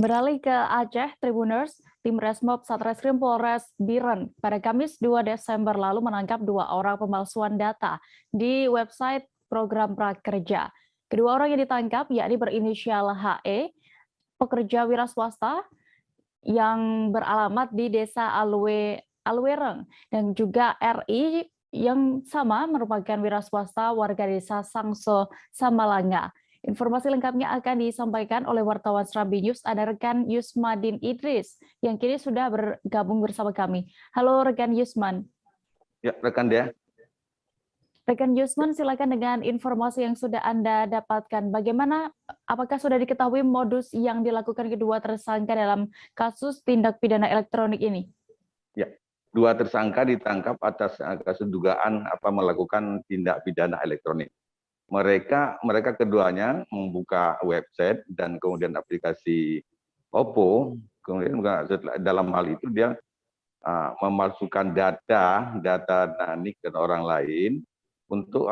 Beralih ke Aceh, Tribuners, tim Resmob Satreskrim Polres Biren pada Kamis 2 Desember lalu menangkap 2 orang pemalsuan data di website program prakerja. Kedua orang yang ditangkap yakni berinisial HE, pekerja wira swasta yang beralamat di Desa Alwereng, dan juga RI yang sama merupakan wira swasta warga Desa Sangso, Samalanga. Informasi lengkapnya akan disampaikan oleh wartawan Serambi News, ada rekan Yusmadin Idris yang kini sudah bergabung bersama kami. Halo rekan Yusman. Ya, rekan dia. Rekan Yusman, silakan dengan informasi yang sudah Anda dapatkan. Bagaimana, apakah sudah diketahui modus yang dilakukan kedua tersangka dalam kasus tindak pidana elektronik ini? Ya, 2 tersangka ditangkap atas kasus dugaan melakukan tindak pidana elektronik. Mereka keduanya membuka website dan kemudian aplikasi Oppo. Kemudian dalam hal itu dia memalsukan data NIK dan orang lain untuk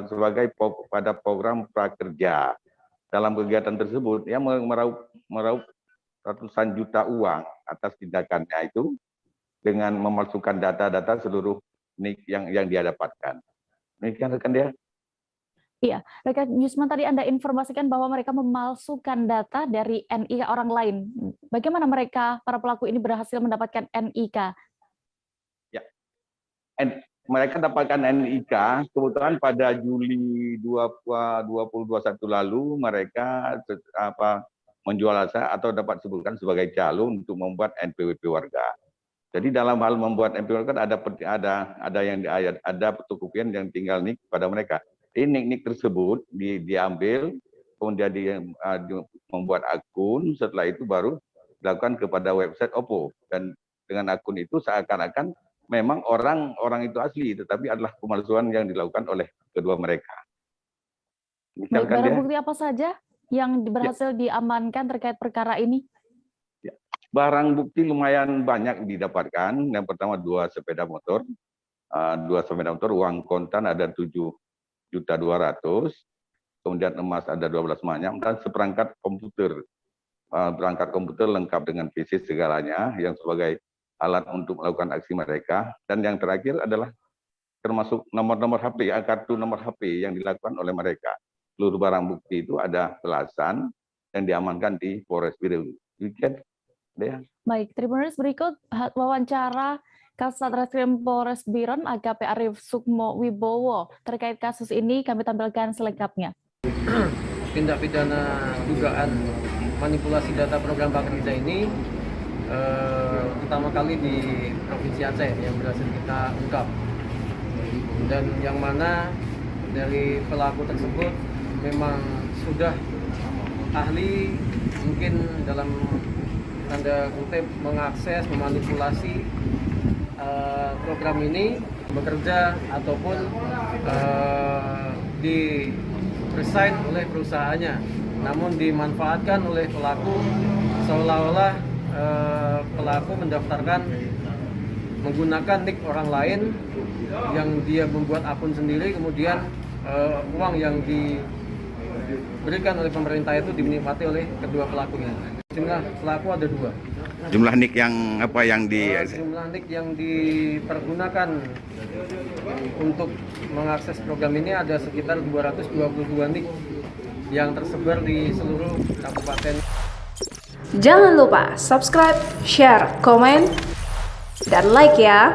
sebagai pada program prakerja. Dalam kegiatan tersebut, dia meraup ratusan juta uang atas tindakannya itu dengan memalsukan data-data seluruh NIK yang dia dapatkan. Demikian rekan dia. Iya, rekan Yusman, tadi Anda informasikan bahwa mereka memalsukan data dari NIK orang lain. Bagaimana mereka, para pelaku ini berhasil mendapatkan NIK? Ya, mereka dapatkan NIK kebetulan pada Juli 2021 lalu mereka menjual asa atau dapat sebutkan sebagai calon untuk membuat NPWP warga. Jadi dalam hal membuat NPWP kan ada fotokopian yang tinggal NIK pada mereka. Ini NIK tersebut diambil, kemudian membuat akun, setelah itu baru dilakukan kepada website Oppo. Dan dengan akun itu seakan-akan memang orang itu asli, tetapi adalah pemalsuan yang dilakukan oleh kedua mereka. Baik, barang bukti apa saja yang berhasil diamankan terkait perkara ini? Ya. Barang bukti lumayan banyak didapatkan. Yang pertama 2 sepeda motor, uang kontan ada 7.200.000, kemudian emas ada 12 manyam, dan seperangkat komputer. Perangkat komputer lengkap dengan PC segalanya yang sebagai alat untuk melakukan aksi mereka. Dan yang terakhir adalah termasuk nomor-nomor HP, kartu nomor HP yang dilakukan oleh mereka. Seluruh barang bukti itu ada belasan yang diamankan di Polres Biren. Baik, Tribuners, berikut wawancara Kasat Reskrim Polres Biren AKP Arief Sukmo Wibowo terkait kasus ini, kami tampilkan selengkapnya. Tindak pidana dugaan manipulasi data program prakerja ini pertama kali di Provinsi Aceh yang berhasil kita ungkap, dan yang mana dari pelaku tersebut memang sudah ahli, mungkin dalam tanda kutip mengakses, memanipulasi program ini, bekerja ataupun di resign oleh perusahaannya, namun dimanfaatkan oleh pelaku seolah-olah pelaku mendaftarkan menggunakan NIK orang lain yang dia membuat akun sendiri, kemudian uang yang diberikan oleh pemerintah itu dinikmati oleh kedua pelakunya. Jumlah pelaku ada 2. Jumlah NIK yang jumlah NIK yang dipergunakan untuk mengakses program ini ada sekitar 222 NIK yang tersebar di seluruh kabupaten. Jangan lupa subscribe, share, komen, dan like ya.